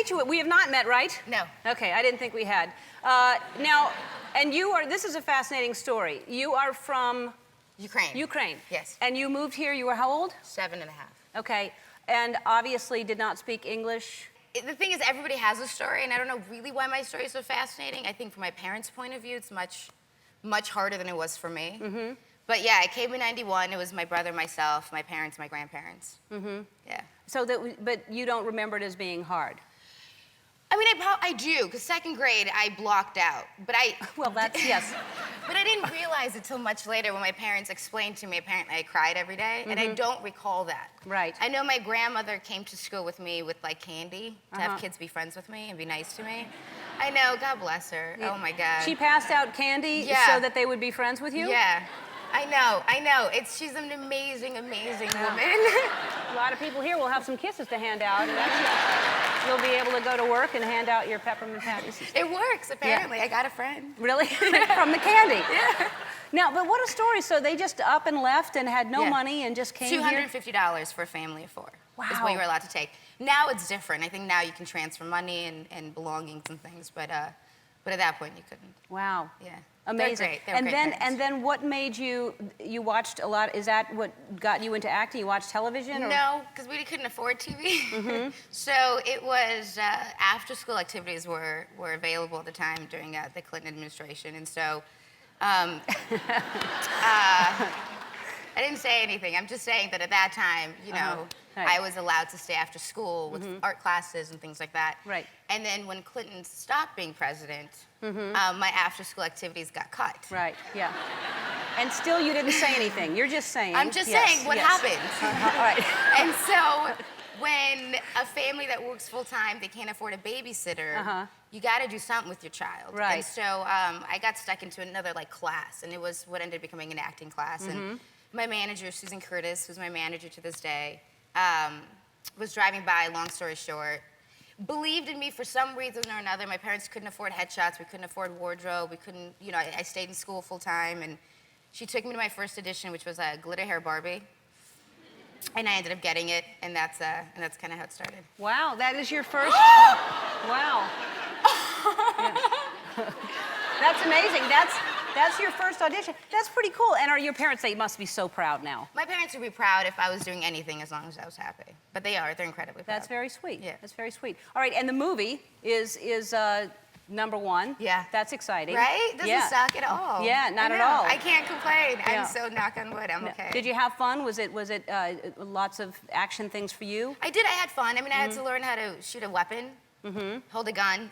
meet you. We have not met, right? No. Okay, I didn't think we had. Now, and you are, this is a fascinating story. You are from? Ukraine. Ukraine. Yes. And you moved here, you were how old? 7.5. Okay, and obviously did not speak English. The thing is, everybody has a story, and I don't know really why my story is so fascinating. I think from my parents' point of view, it's much harder than it was for me. Mm-hmm. But yeah, I came in '91. It was my brother, myself, my parents, my grandparents. Mm-hmm. Yeah. So but you don't remember it as being hard? I mean, I do, because second grade, I blocked out. But Well, that's, yes. But I didn't realize it till much later when my parents explained to me. Apparently, I cried every day, and I don't recall that. Right. I know my grandmother came to school with me with, like, candy to have kids be friends with me and be nice to me. I know, God bless her. Yeah. Oh, my God. She passed out candy so that they would be friends with you? Yeah. I know. She's an amazing, amazing woman. A lot of people here will have some kisses to hand out, and you'll be able to go to work and hand out your peppermint patties. It works, apparently. Yeah. I got a friend. Really? From the candy? Yeah. Now, but what a story. So they just up and left and had no money and just came here? $250 for a family of 4. Wow. Is what you were allowed to take. Now it's different. I think now you can transfer money and belongings and things, but at that point you couldn't. Wow. Yeah. Amazing. They're great. They're great parents. And then what made you watched a lot? Is that what got you into acting? You watched television? Or? No, because we couldn't afford TV. Mm-hmm. So it was after-school activities were available at the time during the Clinton administration, and so I didn't say anything. I'm just saying that at that time, you know, I was allowed to stay after school with art classes and things like that. Right. And then when Clinton stopped being president, my after-school activities got cut. Right, yeah. And still you didn't say anything. You're just saying. I'm just saying what happened. All right. And so when a family that works full-time, they can't afford a babysitter, you got to do something with your child. Right. And so I got stuck into another class, and it was what ended up becoming an acting class. And my manager, Susan Curtis, who's my manager to this day, was driving by, long story short, believed in me for some reason or another. My parents couldn't afford headshots, we couldn't afford wardrobe, we couldn't, you know, I stayed in school full time, and she took me to my first audition, which was a glitter hair Barbie. And I ended up getting it, and that's kind of how it started. Wow, that is your first. Wow. That's amazing. That's your first audition. That's pretty cool. And are your parents, they must be so proud now. My parents would be proud if I was doing anything as long as I was happy. But they are. They're incredibly proud. That's very sweet. Yeah. That's very sweet. All right, and the movie is #1. Yeah. That's exciting. Right? Doesn't suck at all. Yeah, not at all. I can't complain. Yeah. I'm so knock on wood, I'm okay. Did you have fun? Was it lots of action things for you? I did. I had fun. I mean, I had to learn how to shoot a weapon. Hold a gun.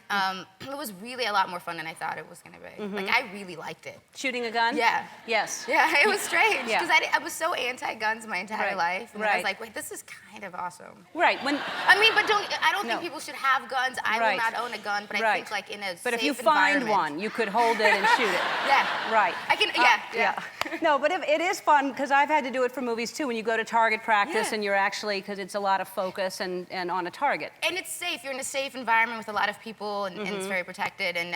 It was really a lot more fun than I thought it was going to be. Like, I really liked it. Shooting a gun? Yeah. Yes. Yeah, it was strange. Yeah. Because I was so anti-guns my entire life. And I was like, wait, this is kind of awesome. Right. I mean, but I don't think people should have guns. I will not own a gun, but I think, like, in a But safe if you find environment. one, you could hold it and shoot it. Yeah. Right. I can, yeah. No, but it is fun, because I've had to do it for movies, too, when you go to target practice and you're actually, because it's a lot of focus and on a target. And it's safe. You're in a safe environment with a lot of people, and it's very protected. And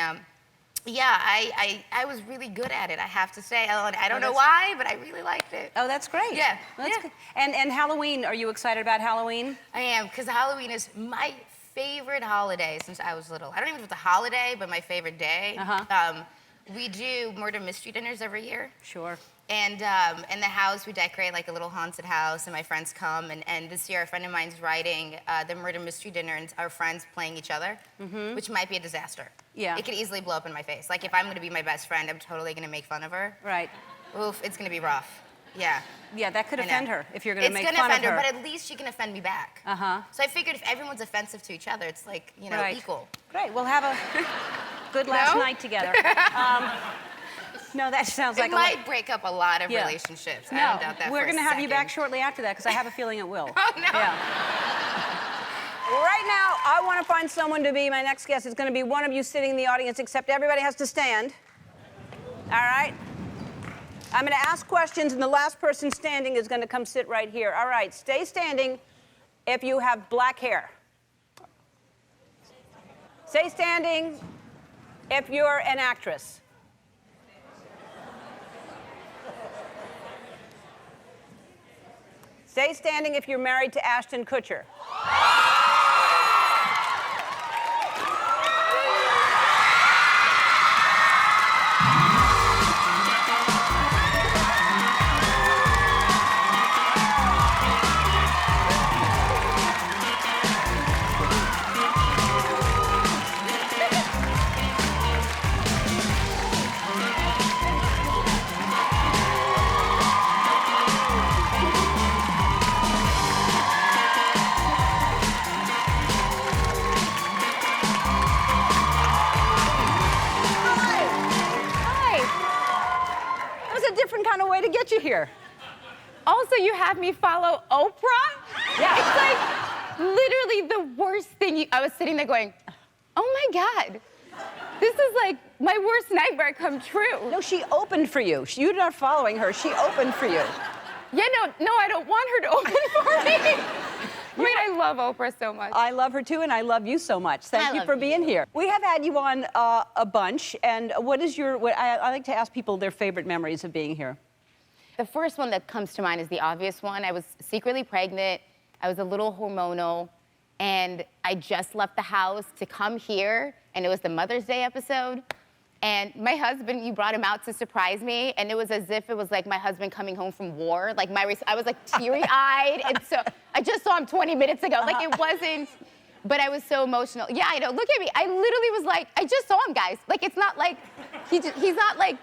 yeah, I was really good at it, I have to say. Ellen, I don't know why, but I really liked it. Oh, that's great. Yeah. Well, that's good. And Halloween, are you excited about Halloween? I am, because Halloween is my favorite holiday since I was little. I don't even know if it's a holiday, but my favorite day. We do murder mystery dinners every year. Sure. And in the house, we decorate like a little haunted house, and my friends come. And this year, a friend of mine's writing the murder mystery dinner, and our friends playing each other, which might be a disaster. Yeah. It could easily blow up in my face. Like, if I'm going to be my best friend, I'm totally going to make fun of her. Right. Oof, it's going to be rough. Yeah. Yeah, that could offend her if you're going to make fun of her. It's going to offend her, but at least she can offend me back. So I figured if everyone's offensive to each other, it's like, you know, equal. Great. We'll have a good last night together. No, that sounds like it might break up a lot of relationships. No, I don't doubt that we're going to have you back shortly after that, because I have a feeling it will. Oh, no. Yeah. Right now, I want to find someone to be my next guest. It's going to be one of you sitting in the audience, except everybody has to stand. All right? I'm going to ask questions, and the last person standing is going to come sit right here. All right, stay standing if you have black hair. Stay standing if you're an actress. Stay standing if you're married to Ashton Kutcher. also you have me follow Oprah. Yeah. It's like literally the worst thing. I was sitting there going, oh my God, this is like my worst nightmare come true. No, she opened for you. You're not following her. She opened for you. Yeah, no, I don't want her to open for me. I mean, I love Oprah so much. I love her too, and I love you so much. Thank you for being here. We have had you on a bunch, and I like to ask people their favorite memories of being here. The first one that comes to mind is the obvious one. I was secretly pregnant. I was a little hormonal, and I just left the house to come here, and it was the Mother's Day episode. And my husband, you brought him out to surprise me, and it was as if it was like my husband coming home from war. Like I was like teary-eyed, and so I just saw him 20 minutes ago. Like it wasn't, but I was so emotional. Yeah, I know. Look at me. I literally was like, I just saw him, guys. Like it's not like he's not like,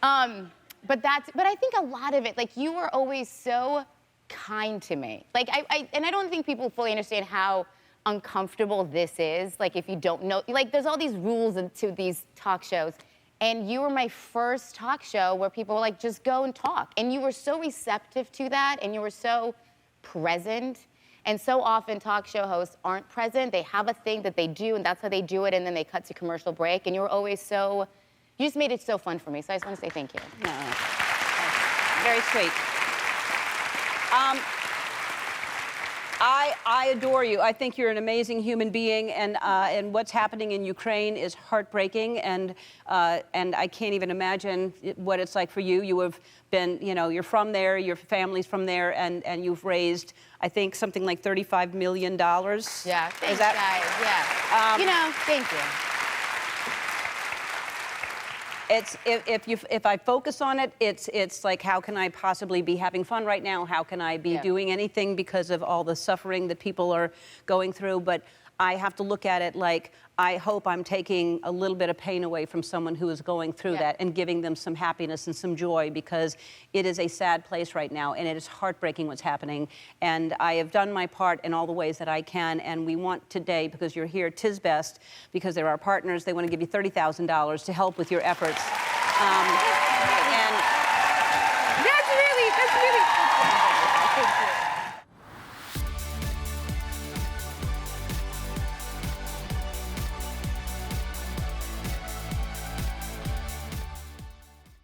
but I think a lot of it, like you were always so kind to me. Like and I don't think people fully understand how uncomfortable this is, like if you don't know, like there's all these rules to these talk shows, and you were my first talk show where people were like, just go and talk, and you were so receptive to that, and you were so present, and so often talk show hosts aren't present. They have a thing that they do, and that's how they do it, and then they cut to commercial break, and you were always you just made it so fun for me, so I just want to say thank you. Very sweet. I adore you. I think you're an amazing human being, and what's happening in Ukraine is heartbreaking, and I can't even imagine what it's like for you. You have been, you're from there, your family's from there, and you've raised, I think, something like $35 million. Yeah, thanks, guys. Yeah. Thank you. If I focus on it, it's like, how can I possibly be having fun right now? How can I be doing anything because of all the suffering that people are going through? But I have to look at it like, I hope I'm taking a little bit of pain away from someone who is going through that and giving them some happiness and some joy, because it is a sad place right now, and it is heartbreaking what's happening. And I have done my part in all the ways that I can, and we want today, because you're here, 'Tis Best, because they're our partners, they want to give you $30,000 to help with your efforts. And